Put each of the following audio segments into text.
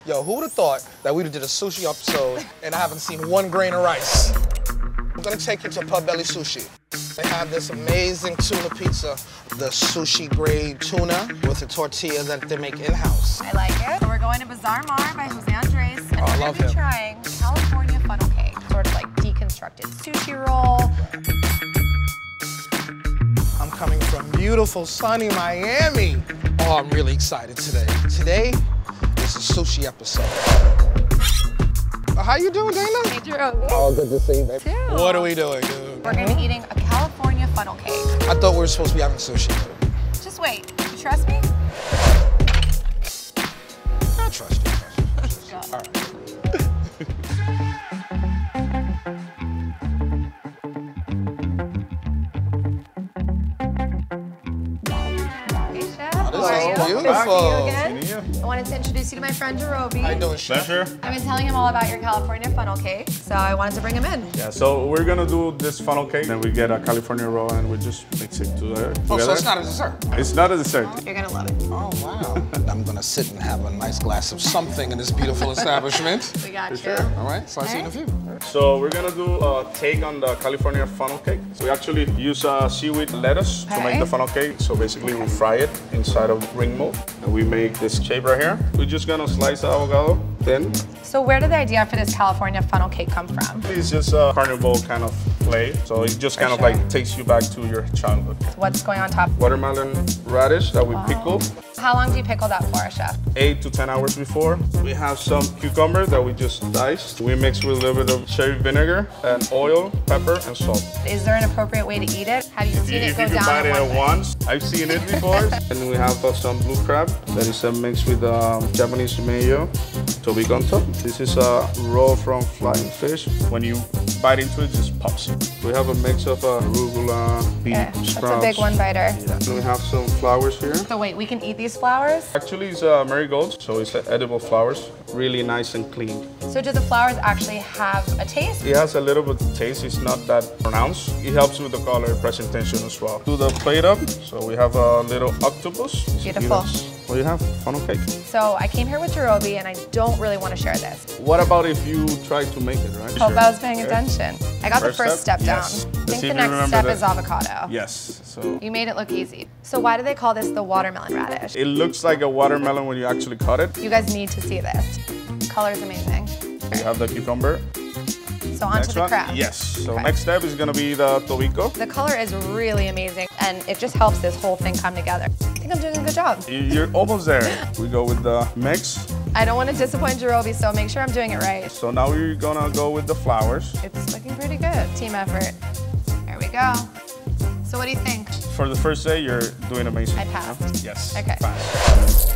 Yo, who would have thought that we'd have did a sushi episode and I haven't seen 1 grain of rice? I'm gonna take you to Pubbelly Sushi. They have this amazing tuna pizza, the sushi grade tuna with a tortilla that they make in-house. I like it. So we're going to Bazaar by Jose Andres, and we're gonna be trying California funnel cake, sort of like deconstructed sushi roll. I'm coming from beautiful, sunny Miami. Oh, I'm really excited today. Today is a sushi episode. How you doing, Dana? Hey, Jarobi. Oh, good to see you, baby. Too. What are we doing, dude? We're gonna be eating a California funnel cake. I thought we were supposed to be having sushi. Just wait. You trust me? I trust you. All right. Beautiful. I wanted to introduce you to my friend Jarobi. How you doing, Chef? Pleasure. I've been telling him all about your California funnel cake, so I wanted to bring him in. Yeah, so we're gonna do this funnel cake, and we get a California roll, and we just mix it together. Oh, so it's not a dessert? It's not a dessert. You're gonna love it. Oh, wow. I'm gonna sit and have a nice glass of something in this beautiful establishment. We got you. Sure. All right, so I'll see you in a few. So we're gonna do a take on the California funnel cake. So we actually use seaweed lettuce to make the funnel cake. So basically we fry it inside of ring mold. And we make this shape right here. We're just gonna slice the avocado thin. So where did the idea for this California funnel cake come from? It's just a carnival kind of play. So it just kind of like takes you back to your childhood. What's going on top? Watermelon radish that we pickle. How long do you pickle that for, Chef? 8 to 10 hours before. We have some cucumber that we just diced. We mix with a little bit of cherry vinegar and oil, pepper, and salt. Is there an appropriate way to eat it? Have you seen it go If you down bite in it one at bite? once, I've seen it before. And we have some blue crab that is mixed with Japanese mayo to be on top. This is a roll from flying fish. When you bite into it, it just pops. We have a mix of arugula, beet sprouts. That's a big one biter. Yeah. And we have some flowers here. So wait, we can eat these flowers? Actually, it's marigolds, so it's edible flowers. Really nice and clean. So do the flowers actually have a taste? It has a little bit of taste. It's not that pronounced. It helps with the color presentation as well. Do the plate up. So we have a little octopus. Beautiful. What do you have? Funnel cake. So I came here with Jarobi and I don't really want to share this. What about if you try to make it, right? Hope I was paying attention. I got the first step down. Yes. I Let's think see the if you next step remember is avocado. Yes. So You made it look easy. So why do they call this the watermelon radish? it looks like a watermelon when you actually cut it. You guys need to see this. The color is amazing. You have the cucumber. So onto the crab. Yes. So Okay. next step is gonna be the tobico. The color is really amazing and it just helps this whole thing come together. I think I'm doing a good job. You're almost there. We go with the mix. I don't want to disappoint Jarobi, so make sure I'm doing it right. So now we're gonna go with the flowers. It's looking pretty good. Team effort. There we go. So what do you think? For the first day, you're doing amazing. I passed. Yes. Okay. Pass.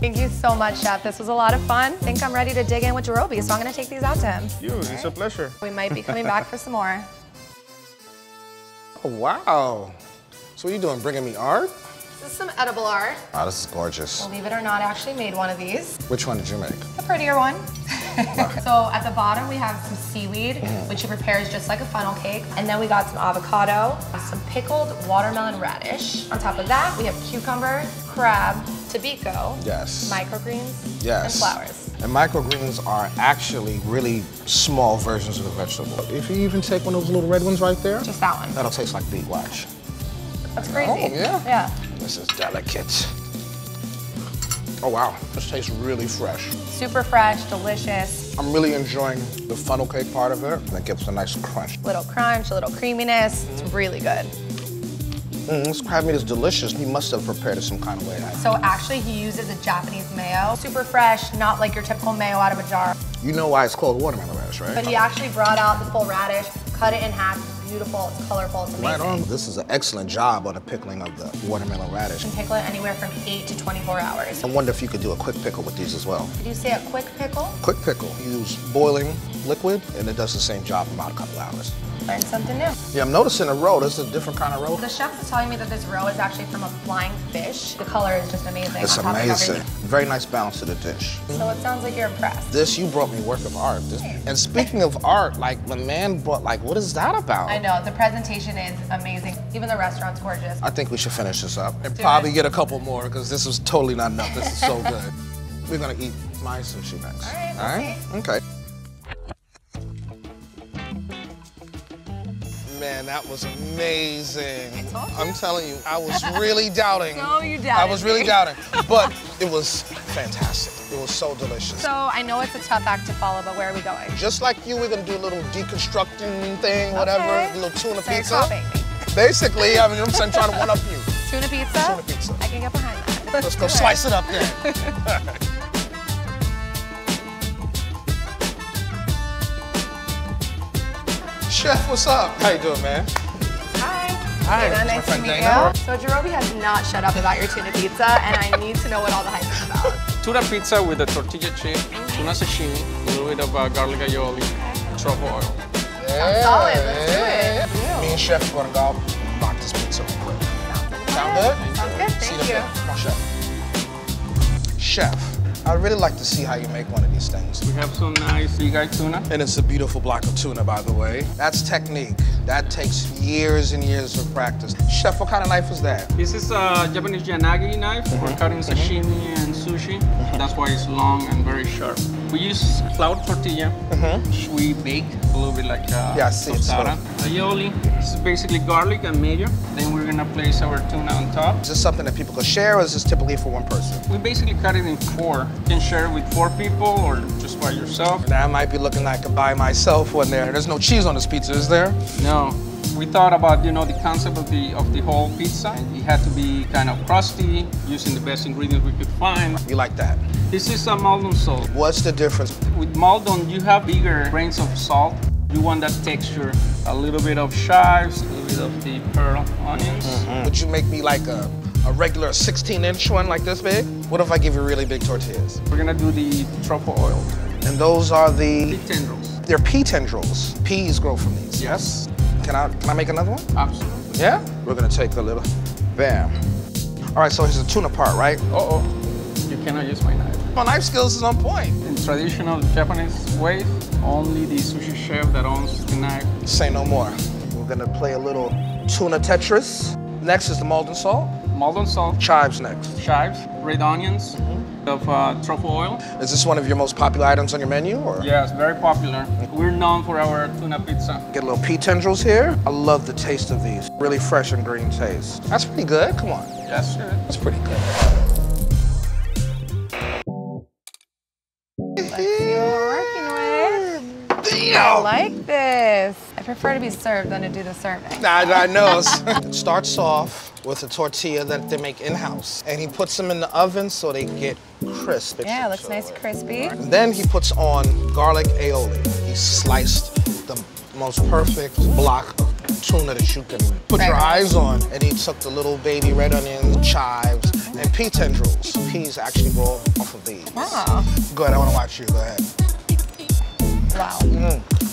Thank you so much, Chef. This was a lot of fun. I think I'm ready to dig in with Jarobi, so I'm gonna take these out to him. It's a pleasure. We might be coming back for some more. Oh, wow. So what are you doing, bringing me art? This is some edible art. Wow, this is gorgeous. Believe it or not, I actually made one of these. Which one did you make? A prettier one. So at the bottom we have some seaweed, which he prepares just like a funnel cake. And then we got some avocado, some pickled watermelon radish. On top of that, we have cucumber, crab, tobico, Yes. microgreens, Yes. and flowers. And microgreens are actually really small versions of the vegetable. If you even take one of those little red ones right there, Just that one. that'll taste like beet, watch. That's crazy. Oh, yeah? Yeah. This is delicate. Oh, wow. This tastes really fresh. Super fresh, delicious. I'm really enjoying the funnel cake part of it. And it gives a nice crunch. Little crunch, a little creaminess. It's really good. This crab meat is delicious. He must have prepared it some kind of way. So actually he uses a Japanese mayo. Super fresh, not like your typical mayo out of a jar. You know why it's called watermelon radish, right? But he actually brought out the full radish, cut it in half. It's beautiful, it's colorful, it's amazing. Right on. This is an excellent job on the pickling of the watermelon radish. You can pickle it anywhere from 8 to 24 hours. I wonder if you could do a quick pickle with these as well. Did you say a quick pickle? Quick pickle. You use boiling liquid, and it does the same job in about a couple hours. Learn something new. Yeah, I'm noticing a roe. This is a different kind of roe. The chef is telling me that this roe is actually from a flying fish. The color is just amazing. It's on top of amazing. everything. Very nice balance to the dish. So it sounds like you're impressed. This, you brought me work of art. And speaking of art, like the man brought, like, what is that about? I know, the presentation is amazing. Even the restaurant's gorgeous. I think we should finish this up and Do probably it. get a couple more because this was totally not enough. This is so good. We're gonna eat my sushi next. All right, Okay. Man, that was amazing. I told you. I'm telling you, I was really doubting. So you doubted I was really me. doubting, but it was fantastic. It was so delicious. So I know it's a tough act to follow, but where are we going? Just like you, we're gonna do a little deconstructing thing, whatever, Okay. a little tuna So you're pizza. copying me. Basically, I mean, I'm trying to one up you. Tuna pizza? Tuna pizza. I can get behind that. Let's go do slice it up then. Chef, what's up? How you doing, man? Hi. Hi, Dana, my nice to friend meet Dana. you. So Jarobi has not shut up about your tuna pizza, and I need to know what all the hype is about. Tuna pizza with a tortilla chip, tuna sashimi, a little bit of garlic aioli, truffle oil. Yeah, solid. Let's do it. yeah. Me and Chef are gonna go knock this pizza real quick. Sound good? Sounds good. See Thank you. you. Come on, Chef. Chef, I'd really like to see how you make one of these things. We have some nice big eye tuna. And it's a beautiful block of tuna, by the way. That's technique. That takes years and years of practice. Chef, what kind of knife is that? This is a Japanese yanagi knife for cutting sashimi and sushi. That's why it's long and very sharp. We use flour tortilla, which we bake a little bit like Yeah, I see it. tostada. Aioli, this is basically garlic and mayo. Then we're gonna place our tuna on top. Is this something that people could share, or is this typically for one person? We basically cut it in 4. You can share it with 4 people or just by yourself. That might be looking like a by myself one there. There's no cheese on this pizza, is there? No. We thought about, you know, the concept of the whole pizza. It had to be kind of crusty, using the best ingredients we could find. You like that? This is a Maldon salt. What's the difference? With Maldon, you have bigger grains of salt. You want that texture, a little bit of chives, a little bit of the pearl onions. Would you make me like a regular 16-inch one like this big? What if I give you really big tortillas? We're gonna do the truffle oil. And those are the... The tendrils. They're pea tendrils. Peas grow from these. Yes. Can I make another one? Absolutely. Yeah? We're gonna take a little, bam. All right, so here's the tuna part, right? Uh-oh, you cannot use my knife. My knife skills is on point. In traditional Japanese way, only the sushi chef that owns the knife. Say no more. We're gonna play a little tuna Tetris. Next is the Maldon salt. Maldon salt, Chives next. chives, red onions, of truffle oil. Is this one of your most popular items on your menu, or? Yes, very popular. We're known for our tuna pizza. Get a little pea tendrils here. I love the taste of these. Really fresh and green taste. That's pretty good, come on. Yes, sir. That's pretty good. Let's see what we're working with. I Damn! like this. I prefer to be served than to do the serving. I know. It starts off with a tortilla that they make in-house. And he puts them in the oven so they get crisp. Yeah, it looks nice and crispy. And then he puts on garlic aioli. He sliced the most perfect block of tuna that you can put your Right. eyes on. And he took the little baby red onions, chives, and pea tendrils. Peas actually grow off of these. Wow. Go ahead, I want to watch you. Go ahead. Wow.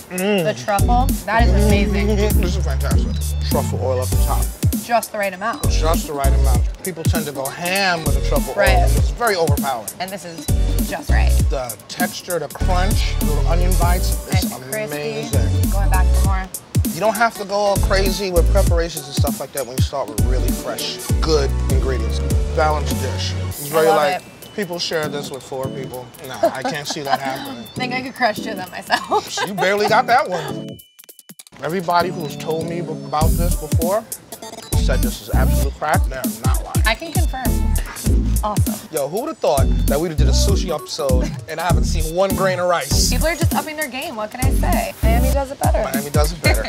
The truffle, that is amazing. This is fantastic. Truffle oil up the top. Just the right amount. Just the right amount. People tend to go ham with the truffle Right. oil. It's very overpowering. And this is just right. The texture, the crunch, little onion bites, Nice it's and crispy. amazing. Going back for more. You don't have to go all crazy with preparations and stuff like that when you start with really fresh, good ingredients. Balanced dish. It's very love like, it. people share this with 4 people. No, I can't see that happening. I think I could crush 2 of them myself. You barely got that one. Everybody who's told me about this before said this is absolute crack. They're not lying. I can confirm. Awesome. Yo, who would have thought that we'd have did a sushi episode and I haven't seen 1 grain of rice? People are just upping their game. What can I say? Miami does it better. Miami does it better.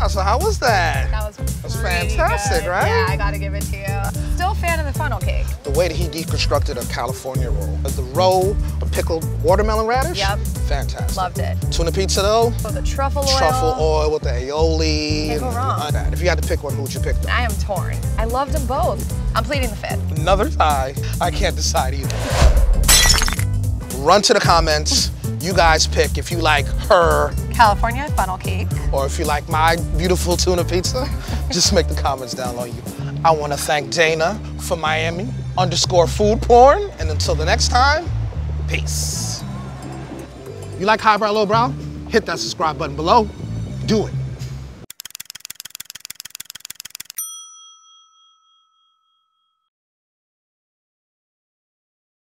So how was that? That was pretty fantastic, good. right? Yeah, I gotta give it to you. Still a fan of the funnel cake. The way that he deconstructed a California roll. The roll, the pickled watermelon radish. Yep. Fantastic. Loved it. Tuna pizza though. With the truffle oil. Truffle oil with the aioli. Can't go wrong. If you had to pick one, who would you pick? I am torn. I loved them both. I'm pleading the 5th. Another tie. I can't decide either. Run to the comments. You guys pick if you like her California funnel cake. or if you like my beautiful tuna pizza. Just make the comments down on you. I want to thank Dana for Miami_food porn. And until the next time, peace. You like highbrow, lowbrow? Hit that subscribe button below. Do it.